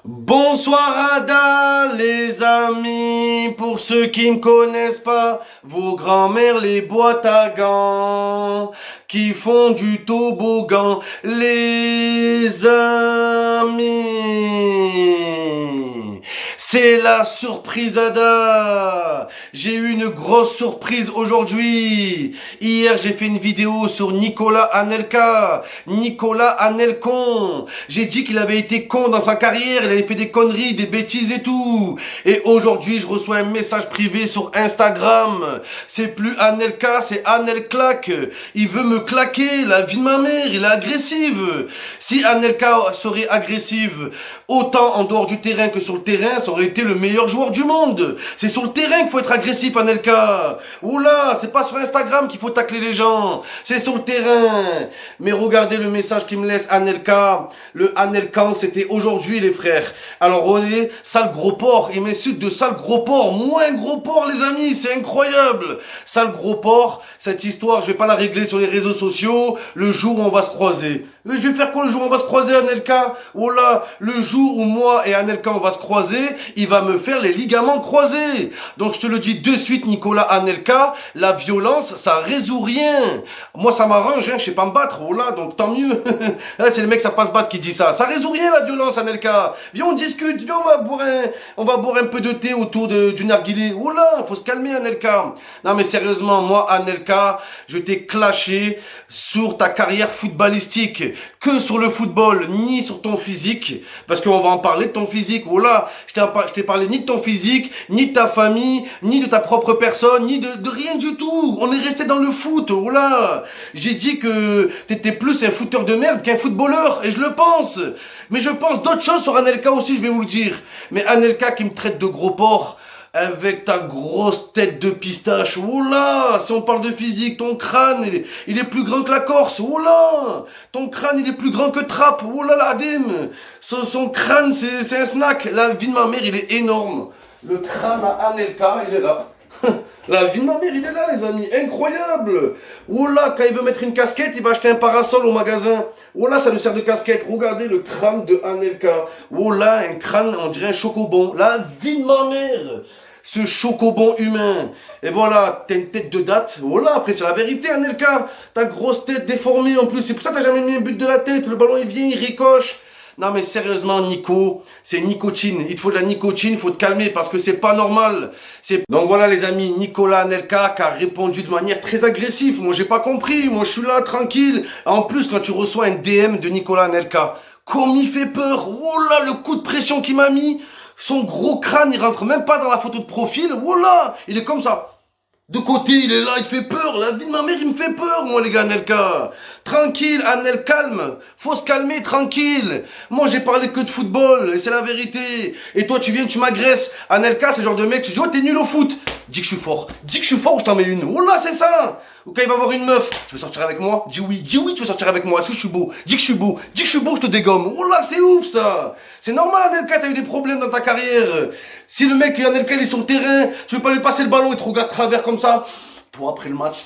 Bonsoir Ada les amis, pour ceux qui me connaissent pas, vos grands-mères les boîtes à gants, qui font du toboggan, les amis. C'est la surprise Ada. J'ai eu une grosse surprise aujourd'hui. Hier, j'ai fait une vidéo sur Nicolas Anelka. Nicolas Anelcon. J'ai dit qu'il avait été con dans sa carrière. Il avait fait des conneries, des bêtises et tout. Et aujourd'hui, je reçois un message privé sur Instagram. C'est plus Anelka, c'est Anelclac. Il veut me claquer. La vie de ma mère, il est agressive. Si Anelka serait agressive, autant en dehors du terrain que sur le terrain, ça aurait été le meilleur joueur du monde. C'est sur le terrain qu'il faut être agressif, Anelka. Oula, c'est pas sur Instagram qu'il faut tacler les gens. C'est sur le terrain. Mais regardez le message qu'il me laisse, Anelka. Le Anelcan, c'était aujourd'hui, les frères. Alors, on est sale gros porc. Il m'insulte de sale gros porc. Moins gros porc, les amis. C'est incroyable. Sale gros porc. Cette histoire, je vais pas la régler sur les réseaux sociaux. Le jour où on va se croiser. Mais je vais faire quoi le jour où on va se croiser, Anelka? Oh là, le jour où moi et Anelka on va se croiser, il va me faire les ligaments croisés. Donc je te le dis de suite, Nicolas Anelka, la violence, ça résout rien. Moi ça m'arrange, hein, je sais pas me battre, oh là, donc tant mieux. C'est le mec ça pas se battre qui dit ça. Ça résout rien la violence, Anelka. Viens on discute, viens on va boire un peu de thé autour du narguilé. Oh là, faut se calmer, Anelka. Non mais sérieusement, moi Anelka, je t'ai clashé sur ta carrière footballistique. Que sur le football, ni sur ton physique, parce qu'on va en parler de ton physique. Voilà, je t'ai parlé ni de ton physique, ni de ta famille, ni de ta propre personne, ni de rien du tout. On est resté dans le foot. Voilà, j'ai dit que t'étais plus un footeur de merde qu'un footballeur, et je le pense. Mais je pense d'autres choses sur Anelka aussi, je vais vous le dire. Mais Anelka qui me traite de gros porc, avec ta grosse tête de pistache, oh là, si on parle de physique, ton crâne, il est plus grand que la Corse, oh là, ton crâne, il est plus grand que Trappe, oh là là, Adim, son crâne, c'est un snack, la vie de ma mère, il est énorme, le crâne à Anelka, il est là, la vie de ma mère, il est là, les amis, incroyable, oh là, quand il veut mettre une casquette, il va acheter un parasol au magasin, oh là, ça lui sert de casquette, regardez le crâne de Anelka, oh là, un crâne, on dirait un chocobon, la vie de ma mère, ce chocobon humain. Et voilà, t'as une tête de date. Voilà, après c'est la vérité, Anelka. Ta grosse tête déformée en plus. C'est pour ça que t'as jamais mis un but de la tête. Le ballon il vient, il ricoche. Non mais sérieusement, Nico, c'est nicotine. Il te faut de la nicotine, il faut te calmer parce que c'est pas normal. Donc voilà les amis, Nicolas Anelka qui a répondu de manière très agressive. Moi j'ai pas compris, moi je suis là tranquille. En plus quand tu reçois un DM de Nicolas Anelka, comme il fait peur. Oh là, le coup de pression qu'il m'a mis. Son gros crâne, il rentre même pas dans la photo de profil. Voilà, il est comme ça. De côté, il est là, il fait peur. La vie de ma mère, il me fait peur, moi, les gars, Anelka. Tranquille, Anel, calme. Faut se calmer, tranquille. Moi, j'ai parlé que de football, et c'est la vérité. Et toi, tu viens, tu m'agresses. Anelka, c'est le genre de mec, tu dis, oh, t'es nul au foot. Dis que je suis fort. Dis que je suis fort ou je t'en mets une. Oh là, c'est ça. Ou quand il va voir une meuf, tu veux sortir avec moi? Dis oui, tu veux sortir avec moi. Est-ce que je suis beau? Dis que je suis beau. Dis que je suis beau, je te dégomme. Oh là, c'est ouf, ça. C'est normal, Anelka, t'as eu des problèmes dans ta carrière. Si le mec, Anelka, il est sur le terrain, tu veux pas lui passer le ballon, il te regarde de travers comme ça. Toi, après le match.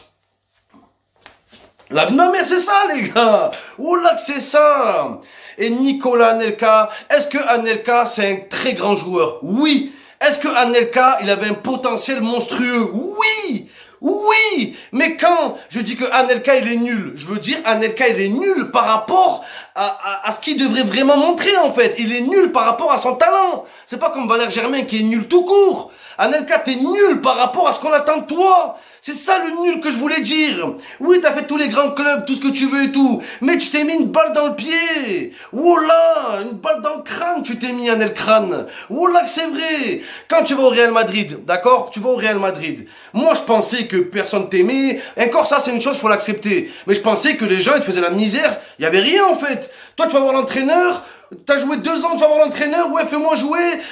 La vie de ma mère, c'est ça, les gars. Oh là, que c'est ça. Et Nicolas Anelka, est-ce que Anelka, c'est un très grand joueur? Oui. Est-ce que Anelka, il avait un potentiel monstrueux? Oui. Oui, mais quand je dis que Anelka il est nul, je veux dire Anelka il est nul par rapport à ce qu'il devrait vraiment montrer en fait. Il est nul par rapport à son talent. C'est pas comme Valère Germain qui est nul tout court. Anelka t'es nul par rapport à ce qu'on attend de toi. C'est ça le nul que je voulais dire. Oui, t'as fait tous les grands clubs, tout ce que tu veux et tout. Mais tu t'es mis une balle dans le pied. Oh là, une balle dans le crâne, tu t'es mis, Anel crâne. Oh là, que c'est vrai. Quand tu vas au Real Madrid, d'accord? Tu vas au Real Madrid. Moi, je pensais que personne t'aimait. Encore ça, c'est une chose, faut l'accepter. Mais je pensais que les gens, ils te faisaient la misère. Il y avait rien, en fait. Toi, tu vas voir l'entraîneur. T'as joué 2 ans, tu vas voir l'entraîneur, ouais, fais-moi jouer.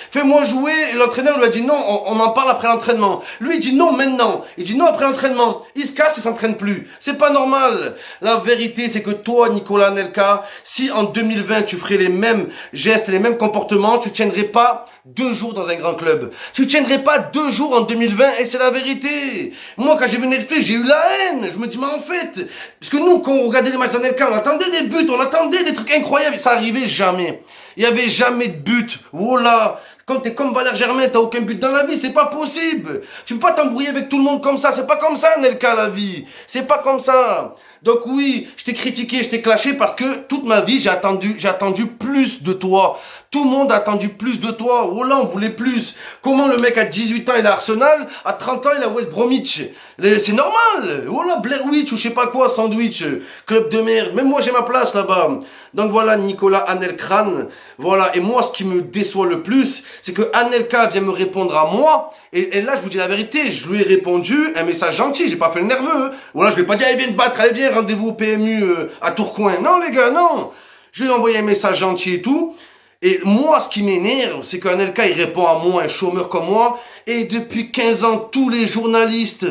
Et l'entraîneur lui a dit non, on en parle après l'entraînement. Lui, il dit non maintenant. Il dit non après l'entraînement. Il se casse, il s'entraîne plus. C'est pas normal. La vérité, c'est que toi, Nicolas Anelka, si en 2020, tu ferais les mêmes gestes, les mêmes comportements, tu tiendrais pas 2 jours dans un grand club. Tu tiendrais pas 2 jours en 2020 et c'est la vérité. Moi, quand j'ai vu Netflix, j'ai eu la haine. Je me dis, mais en fait, parce que nous, quand on regardait les matchs d'Anelka, on attendait des buts, on attendait des trucs incroyables. Ça arrivait jamais. Il n'y avait jamais de but. Voilà. Quand t'es comme Valère Germain, t'as aucun but dans la vie, c'est pas possible. Tu peux pas t'embrouiller avec tout le monde comme ça, c'est pas comme ça, Anelka, la vie. C'est pas comme ça. Donc oui, je t'ai critiqué, je t'ai clashé parce que toute ma vie, j'ai attendu plus de toi. Tout le monde a attendu plus de toi. Voilà, on voulait plus. Comment le mec à 18 ans, il a Arsenal, à 30 ans, il a West Bromwich. C'est normal. Voilà, Blair Witch ou je sais pas quoi, Sandwich, club de merde. Même moi, j'ai ma place là-bas. Donc voilà, Nicolas Anelkran. Voilà, et moi, ce qui me déçoit le plus, c'est que Anelka vient me répondre à moi. Et là, je vous dis la vérité, je lui ai répondu un message gentil, j'ai pas fait le nerveux. Voilà, je lui ai pas dit, allez, viens te battre, allez, viens, rendez-vous au PMU à Tourcoing. Non, les gars, non. Je lui ai envoyé un message gentil et tout. Et moi, ce qui m'énerve, c'est qu'Anelka, il répond à moi, un chômeur comme moi. Et depuis 15 ans, tous les journalistes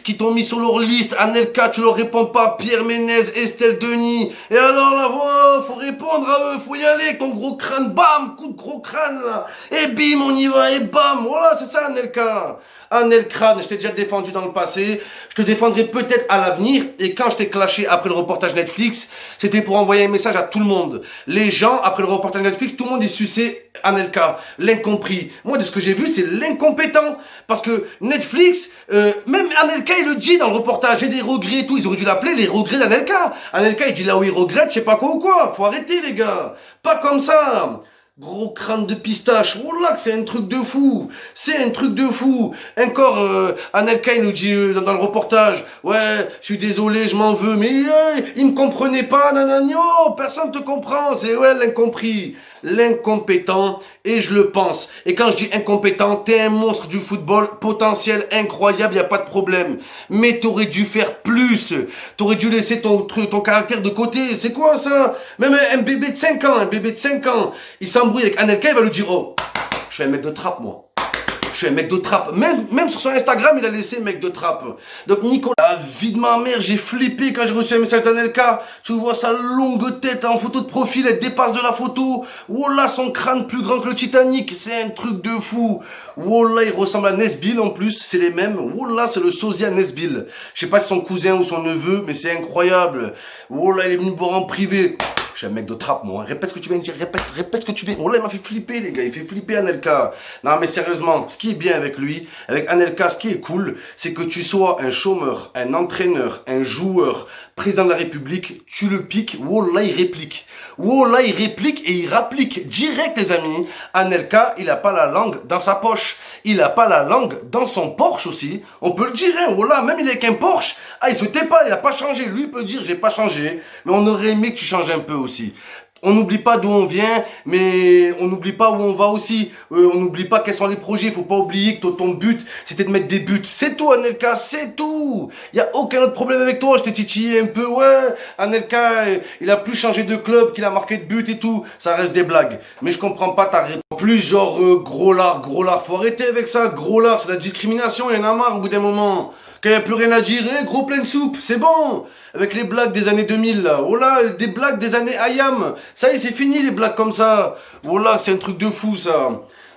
qui t'ont mis sur leur liste, Anelka, tu leur réponds pas, Pierre Ménez, Estelle Denis. Et alors là, voilà, faut répondre à eux, faut y aller avec ton gros crâne, bam, coup de gros crâne là. Et bim, on y va, et bam, voilà, c'est ça Anelka. Anelkran, je t'ai déjà défendu dans le passé, je te défendrai peut-être à l'avenir, et quand je t'ai clashé après le reportage Netflix, c'était pour envoyer un message à tout le monde. Les gens, après le reportage Netflix, tout le monde est sucé Anelka, l'incompris. Moi, de ce que j'ai vu, c'est l'incompétent. Parce que Netflix, même Anelka, il le dit dans le reportage, j'ai des regrets et tout, ils auraient dû l'appeler les regrets d'Anelka. Anelka, il dit là où il regrette, je sais pas quoi ou quoi. Faut arrêter, les gars. Pas comme ça. Gros crâne de pistache, oh là que c'est un truc de fou, c'est un truc de fou. Encore Anelka il nous dit dans le reportage, ouais, je suis désolé, je m'en veux, mais il me comprenait pas, nanagno, personne te comprend, c'est ouais l'incompris, l'incompétent, et je le pense. Et quand je dis incompétent, t'es un monstre du football, potentiel incroyable, y a pas de problème. Mais t'aurais dû faire plus, t'aurais dû laisser ton caractère de côté, c'est quoi ça? Même un bébé de 5 ans, il s'embrouille avec Anelka, il va lui dire, oh, je suis un mec de trappe, moi. Je suis un mec de trappe. Même sur son Instagram, il a laissé mec de trappe. Donc Nicolas, la vie de ma mère, j'ai flippé quand j'ai reçu un message d'Anelka. Tu vois sa longue tête en photo de profil, elle dépasse de la photo. Wallah, son crâne plus grand que le Titanic. C'est un truc de fou. Wallah, il ressemble à Nesbill en plus, c'est les mêmes. Wallah, c'est le sosia Nesbill. Je sais pas si son cousin ou son neveu, mais c'est incroyable. Wallah, il est venu me voir en privé. Je suis un mec de trappe, moi. Répète ce que tu viens de dire. Répète ce que tu viens. Oh là, il m'a fait flipper, les gars. Il fait flipper Anelka. Non, mais sérieusement, ce qui est bien avec lui, avec Anelka, ce qui est cool, c'est que tu sois un chômeur, un entraîneur, un joueur, président de la République, tu le piques. Wallah, il réplique. Wallah, il réplique et il rapplique. Direct, les amis. Anelka, il a pas la langue dans sa poche. Il a pas la langue dans son Porsche aussi. On peut le dire, hein. Wallah, même il est avec un Porsche. Ah, il se tait pas, il a pas changé. Lui, il peut dire, j'ai pas changé. Mais on aurait aimé que tu changes un peu aussi. On n'oublie pas d'où on vient, mais on n'oublie pas où on va aussi. On n'oublie pas quels sont les projets. Il faut pas oublier que ton but, c'était de mettre des buts. C'est tout, Anelka, c'est tout. Il y a aucun autre problème avec toi. Je t'ai titillé un peu. Ouais, Anelka, il a plus changé de club, qu'il a marqué de buts et tout. Ça reste des blagues. Mais je comprends pas ta réponse. En plus, genre, gros lard. Faut arrêter avec ça, gros lard. C'est la discrimination. Il y en a marre au bout d'un moment. Quand il n'y a plus rien à dire, gros plein de soupe, c'est bon. Avec les blagues des années 2000, là. Oh là, des blagues des années Ayam. Ça y est, c'est fini, les blagues comme ça. Oh là, c'est un truc de fou, ça.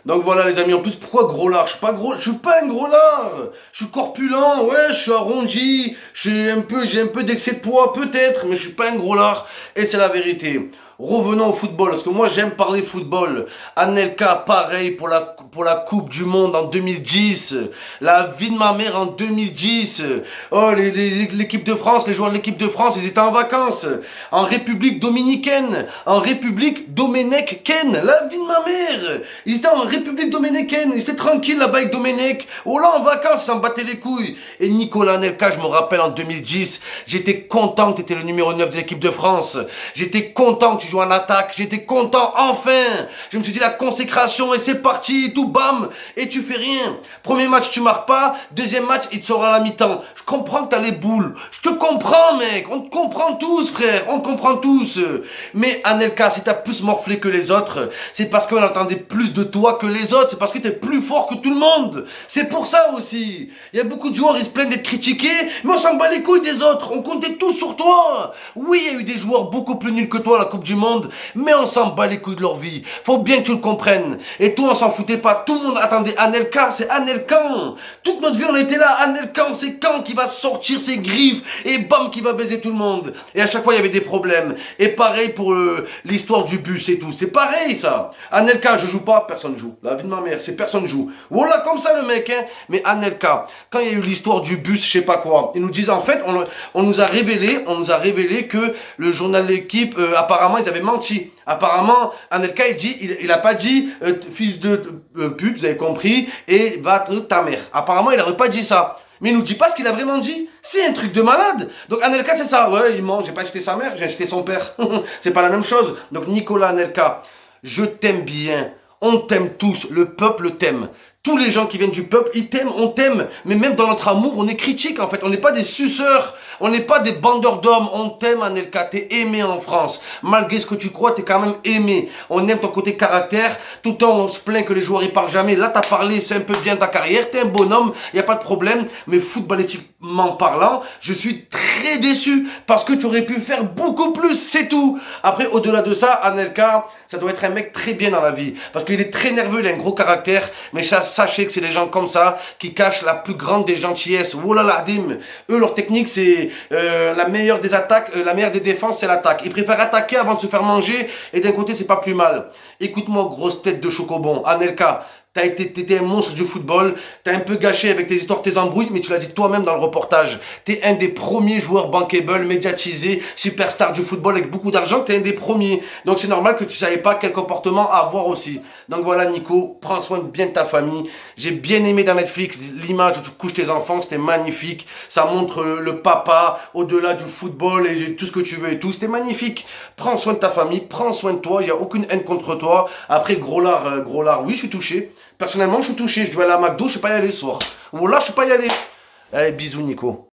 Donc voilà, les amis. En plus, pourquoi gros lard? Je suis pas un gros lard. Je suis corpulent, ouais, je suis arrondi. J'ai un peu d'excès de poids, peut-être, mais je suis pas un gros lard. Et c'est la vérité. Revenons au football, parce que moi j'aime parler football. Anelka, pareil pour la Coupe du Monde en 2010. La vie de ma mère en 2010. Oh, l'équipe de France, les joueurs de l'équipe de France, ils étaient en vacances. En République Dominicaine. En République Domenech-Ken. La vie de ma mère. Ils étaient en République Dominicaine. Ils étaient tranquilles là-bas avec Domenech. Oh là, en vacances, ils s'en battaient les couilles. Et Nicolas Anelka, je me rappelle en 2010, j'étais content que tu étais le numéro 9 de l'équipe de France. J'étais content que tu joues en attaque, j'étais content, enfin. Je me suis dit la consécration et c'est parti, tout bam, et tu fais rien. Premier match, tu marques pas, deuxième match, il te sort à la mi-temps. Je comprends que t'as les boules, je te comprends, mec, on te comprend tous, frère, on te comprend tous. Mais Anelka, si t'as plus morflé que les autres, c'est parce qu'on attendait plus de toi que les autres, c'est parce que t'es plus fort que tout le monde. C'est pour ça aussi. Il y a beaucoup de joueurs, ils se plaignent d'être critiqués, mais on s'en bat les couilles des autres, on comptait tous sur toi. Oui, il y a eu des joueurs beaucoup plus nuls que toi à la Coupe du Monde. monde, mais on s'en bat les couilles de leur vie. Faut bien que tu le comprennes. Et toi, on s'en foutait pas. Tout le monde attendait Anelka, c'est Anelkan. Toute notre vie, on était là. Anelkan, c'est quand qui va sortir ses griffes et bam, qui va baiser tout le monde. Et à chaque fois, il y avait des problèmes. Et pareil pour l'histoire du bus et tout. C'est pareil, ça. Anelka, je joue pas, personne joue. La vie de ma mère, c'est personne joue. Voilà, comme ça, le mec, hein. Mais Anelka, quand il y a eu l'histoire du bus, je sais pas quoi, ils nous disent, en fait, on nous a révélé que le journal L'équipe, apparemment, ils avaient menti. Apparemment, Anelka, il a pas dit, fils de pute, vous avez compris, et va ta mère. Apparemment, il aurait pas dit ça. Mais il nous dit pas ce qu'il a vraiment dit. C'est un truc de malade. Donc Anelka, c'est ça. Ouais, il ment. J'ai pas acheté sa mère, j'ai acheté son père. C'est pas la même chose. Donc Nicolas Anelka, je t'aime bien. On t'aime tous. Le peuple t'aime. Tous les gens qui viennent du peuple, ils t'aiment, on t'aime. Mais même dans notre amour, on est critique en fait. On n'est pas des suceurs. On n'est pas des bandeurs d'hommes. On t'aime, Anelka. T'es aimé en France. Malgré ce que tu crois, t'es quand même aimé. On aime ton côté caractère. Tout le temps, on se plaint que les joueurs, ils parlent jamais. Là, t'as parlé, c'est un peu bien ta carrière. T'es un bonhomme. Y a pas de problème. Mais footballistiquement parlant, je suis très déçu. Parce que tu aurais pu faire beaucoup plus. C'est tout. Après, au-delà de ça, Anelka, ça doit être un mec très bien dans la vie. Parce qu'il est très nerveux. Il a un gros caractère. Mais sachez que c'est des gens comme ça qui cachent la plus grande des gentillesses. Voilà l'adim. Eux, leur technique, c'est la meilleure des attaques, la meilleure des défenses, c'est l'attaque. Ils préfèrent attaquer avant de se faire manger. Et d'un côté, c'est pas plus mal. Écoute-moi, grosse tête de chocobon. Anelka, t'étais un monstre du football. T'as un peu gâché avec tes histoires, tes embrouilles, mais tu l'as dit toi-même dans le reportage. T'es un des premiers joueurs bankable, médiatisés, superstar du football avec beaucoup d'argent. T'es un des premiers. Donc c'est normal que tu savais pas quel comportement avoir aussi. Donc voilà, Nico, prends soin bien de ta famille. J'ai bien aimé dans Netflix l'image où tu couches tes enfants. C'était magnifique. Ça montre le papa au-delà du football et tout ce que tu veux et tout. C'était magnifique. Prends soin de ta famille, prends soin de toi. Il y a aucune haine contre toi. Après, gros lard, oui, je suis touché. Personnellement, je suis touché. Je dois aller à McDo, je ne suis pas y aller ce soir. Voilà, je ne suis pas y aller. Allez, bisous, Nico.